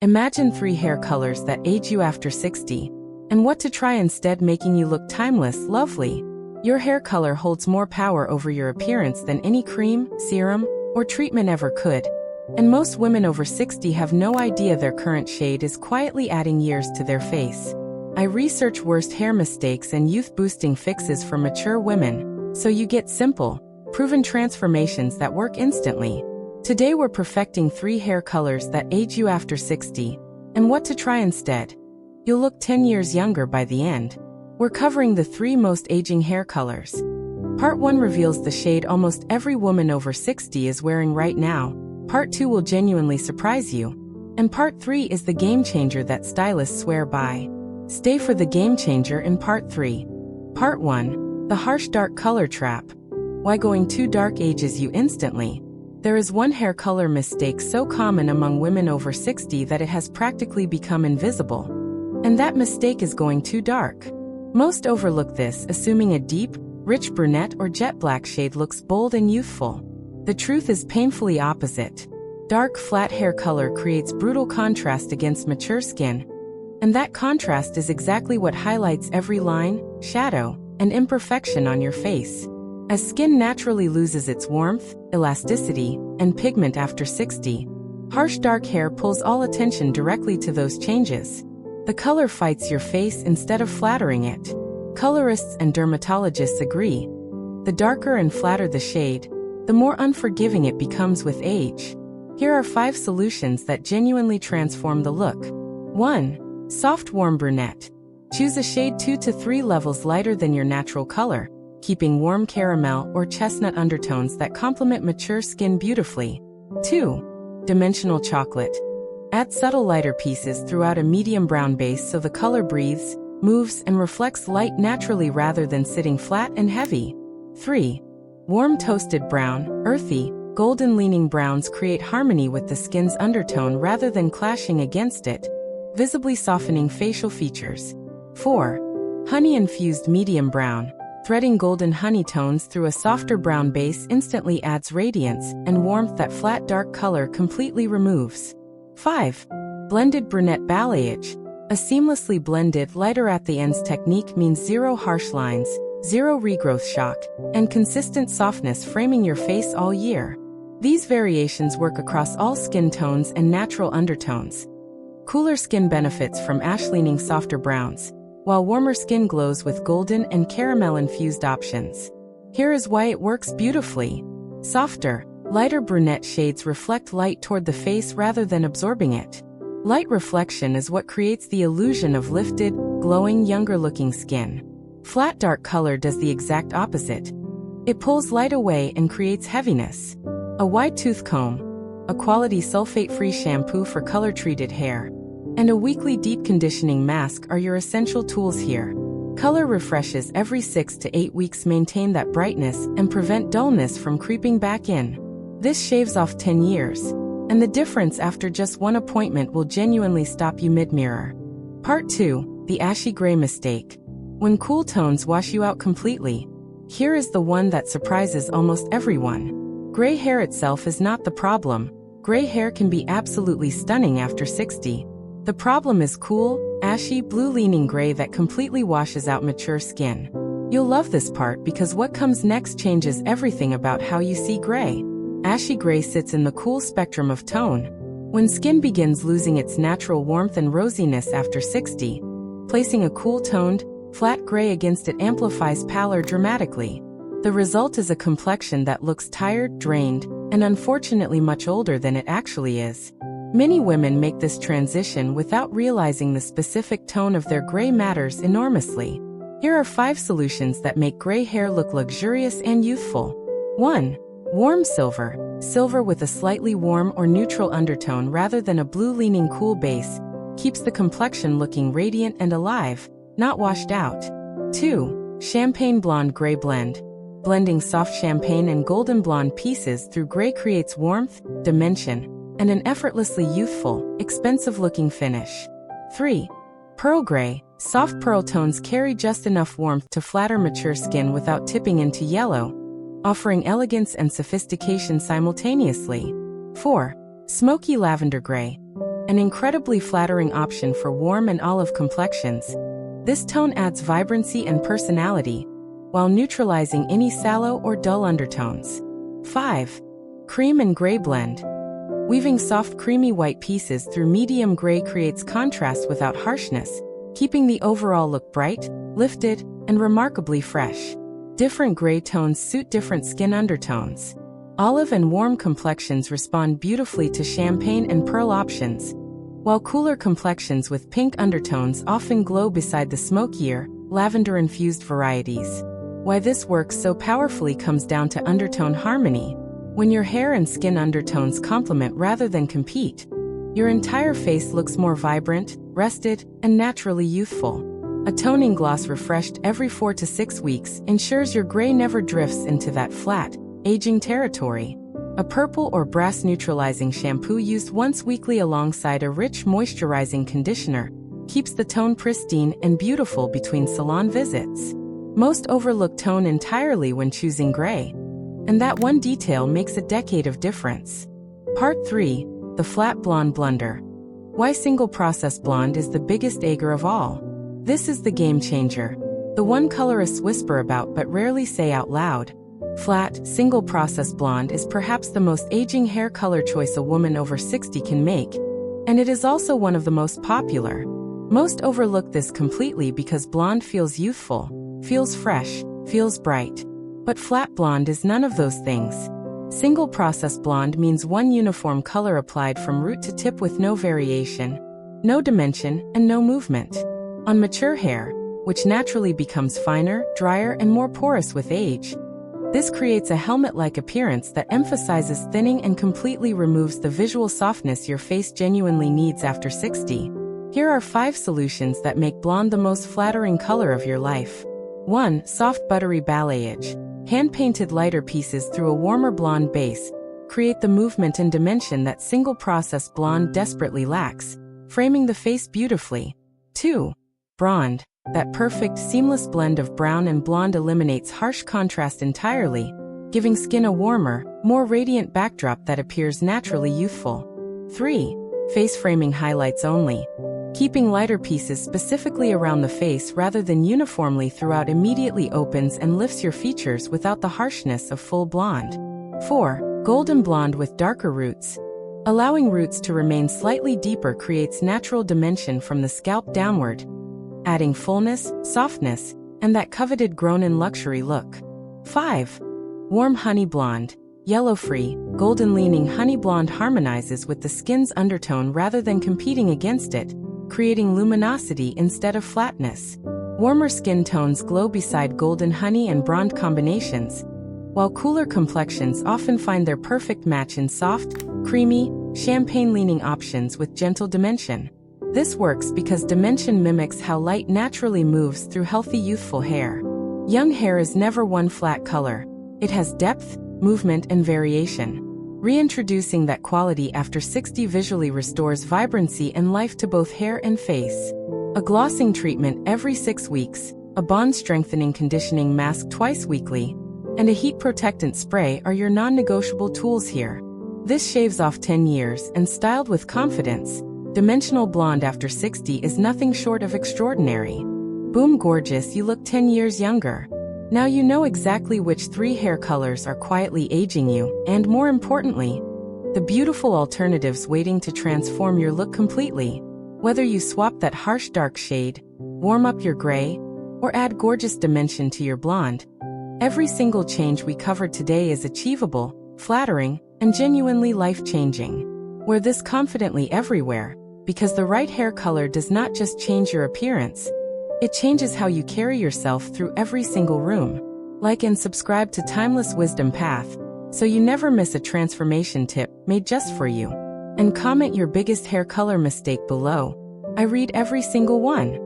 Imagine 3 hair colors that age you after 60, and what to try instead, making you look timeless, lovely. Your hair color holds more power over your appearance than any cream, serum, or treatment ever could. And most women over 60 have no idea their current shade is quietly adding years to their face. I research worst hair mistakes and youth-boosting fixes for mature women, so you get simple, proven transformations that work instantly. Today we're perfecting 3 hair colors that age you after 60, and what to try instead. You'll look 10 years younger by the end. We're covering the 3 most aging hair colors. Part 1 reveals the shade almost every woman over 60 is wearing right now. Part 2 will genuinely surprise you. And Part 3 is the game changer that stylists swear by. Stay for the game changer in Part 3. Part 1. The harsh dark color trap. Why going too dark ages you instantly. There is one hair color mistake so common among women over 60 that it has practically become invisible. And that mistake is going too dark. Most overlook this, assuming a deep, rich brunette or jet black shade looks bold and youthful. The truth is painfully opposite. Dark, flat hair color creates brutal contrast against mature skin. And that contrast is exactly what highlights every line, shadow, and imperfection on your face. As skin naturally loses its warmth, elasticity, and pigment after 60, harsh dark hair pulls all attention directly to those changes. The color fights your face instead of flattering it. Colorists and dermatologists agree. The darker and flatter the shade, the more unforgiving it becomes with age. Here are 5 solutions that genuinely transform the look. 1. Soft warm brunette. Choose a shade 2 to 3 levels lighter than your natural color, keeping warm caramel or chestnut undertones that complement mature skin beautifully. 2. Dimensional chocolate. Add subtle lighter pieces throughout a medium brown base so the color breathes, moves, and reflects light naturally rather than sitting flat and heavy. 3. Warm toasted brown, earthy, golden-leaning browns create harmony with the skin's undertone rather than clashing against it, visibly softening facial features. 4. Honey-infused medium brown. Threading golden honey tones through a softer brown base instantly adds radiance and warmth that flat dark color completely removes. 5. Blended brunette balayage. A seamlessly blended, lighter at the ends technique means zero harsh lines, zero regrowth shock, and consistent softness framing your face all year. These variations work across all skin tones and natural undertones. Cooler skin benefits from ash-leaning softer browns, while warmer skin glows with golden and caramel-infused options. Here is why it works beautifully. Softer, lighter brunette shades reflect light toward the face rather than absorbing it. Light reflection is what creates the illusion of lifted, glowing, younger-looking skin. Flat dark color does the exact opposite. It pulls light away and creates heaviness. A wide tooth comb, a quality sulfate-free shampoo for color-treated hair, and a weekly deep conditioning mask are your essential tools here. Color refreshes every 6 to 8 weeks maintain that brightness and prevent dullness from creeping back in. This shaves off 10 years, and the difference after just one appointment will genuinely stop you mid-mirror. Part 2. The ashy gray mistake. When cool tones wash you out completely. Here is the one that surprises almost everyone. Gray hair itself is not the problem. Gray hair can be absolutely stunning after 60. The problem is cool, ashy, blue-leaning gray that completely washes out mature skin. You'll love this part because what comes next changes everything about how you see gray. Ashy gray sits in the cool spectrum of tone. When skin begins losing its natural warmth and rosiness after 60, placing a cool-toned, flat gray against it amplifies pallor dramatically. The result is a complexion that looks tired, drained, and unfortunately much older than it actually is. Many women make this transition without realizing the specific tone of their gray matters enormously. Here are 5 solutions that make gray hair look luxurious and youthful. 1. Warm silver. Silver with a slightly warm or neutral undertone rather than a blue-leaning cool base keeps the complexion looking radiant and alive, not washed out. 2. Champagne blonde gray blend. Blending soft champagne and golden blonde pieces through gray creates warmth, dimension, and an effortlessly youthful, expensive-looking finish. 3. Pearl gray. Soft pearl tones carry just enough warmth to flatter mature skin without tipping into yellow, offering elegance and sophistication simultaneously. 4. Smoky lavender gray. an incredibly flattering option for warm and olive complexions. This tone adds vibrancy and personality, while neutralizing any sallow or dull undertones. 5. Cream and gray blend. Weaving soft creamy white pieces through medium gray creates contrast without harshness, keeping the overall look bright, lifted, and remarkably fresh. Different gray tones suit different skin undertones. Olive and warm complexions respond beautifully to champagne and pearl options, while cooler complexions with pink undertones often glow beside the smokier, lavender-infused varieties. Why this works so powerfully comes down to undertone harmony. When your hair and skin undertones complement rather than compete, your entire face looks more vibrant, rested, and naturally youthful. A toning gloss refreshed every 4 to 6 weeks ensures your gray never drifts into that flat, aging territory. A purple or brass neutralizing shampoo used once weekly alongside a rich moisturizing conditioner keeps the tone pristine and beautiful between salon visits. Most overlook tone entirely when choosing gray, and that one detail makes a decade of difference. Part 3. The Flat Blonde Blunder. Why single process blonde is the biggest egger of all. This is the game changer, the one colorists whisper about but rarely say out loud. Flat, single process blonde is perhaps the most aging hair color choice a woman over 60 can make, and it is also one of the most popular. Most overlook this completely because blonde feels youthful, feels fresh, feels bright. But flat blonde is none of those things. Single process blonde means one uniform color applied from root to tip with no variation, no dimension, and no movement. On mature hair, which naturally becomes finer, drier, and more porous with age, this creates a helmet-like appearance that emphasizes thinning and completely removes the visual softness your face genuinely needs after 60. Here are 5 solutions that make blonde the most flattering color of your life. 1. Soft buttery balayage. Hand-painted lighter pieces through a warmer blonde base create the movement and dimension that single-process blonde desperately lacks, framing the face beautifully. 2. Blonde. That perfect, seamless blend of brown and blonde eliminates harsh contrast entirely, giving skin a warmer, more radiant backdrop that appears naturally youthful. 3. Face framing highlights only. Keeping lighter pieces specifically around the face rather than uniformly throughout immediately opens and lifts your features without the harshness of full blonde. 4. Golden blonde with darker roots. Allowing roots to remain slightly deeper creates natural dimension from the scalp downward, adding fullness, softness, and that coveted grown-in luxury look. 5. Warm honey blonde. Yellow-free, golden-leaning honey blonde harmonizes with the skin's undertone rather than competing against it, creating luminosity instead of flatness. Warmer skin tones glow beside golden honey and blonde combinations, while cooler complexions often find their perfect match in soft, creamy, champagne-leaning options with gentle dimension. This works because dimension mimics how light naturally moves through healthy youthful hair. Young hair is never one flat color. It has depth, movement, and variation. Reintroducing that quality after 60 visually restores vibrancy and life to both hair and face. A glossing treatment every 6 weeks, a bond-strengthening conditioning mask twice weekly, and a heat protectant spray are your non-negotiable tools here. This shaves off 10 years and styled with confidence. Dimensional blonde after 60 is nothing short of extraordinary. Boom gorgeous, you look 10 years younger. Now you know exactly which 3 hair colors are quietly aging you, and more importantly, the beautiful alternatives waiting to transform your look completely. Whether you swap that harsh dark shade, warm up your gray, or add gorgeous dimension to your blonde, every single change we covered today is achievable, flattering, and genuinely life-changing. Wear this confidently everywhere, because the right hair color does not just change your appearance, it changes how you carry yourself through every single room. Like and subscribe to Timeless Wisdom Path, so you never miss a transformation tip made just for you. And comment your biggest hair color mistake below. I read every single one.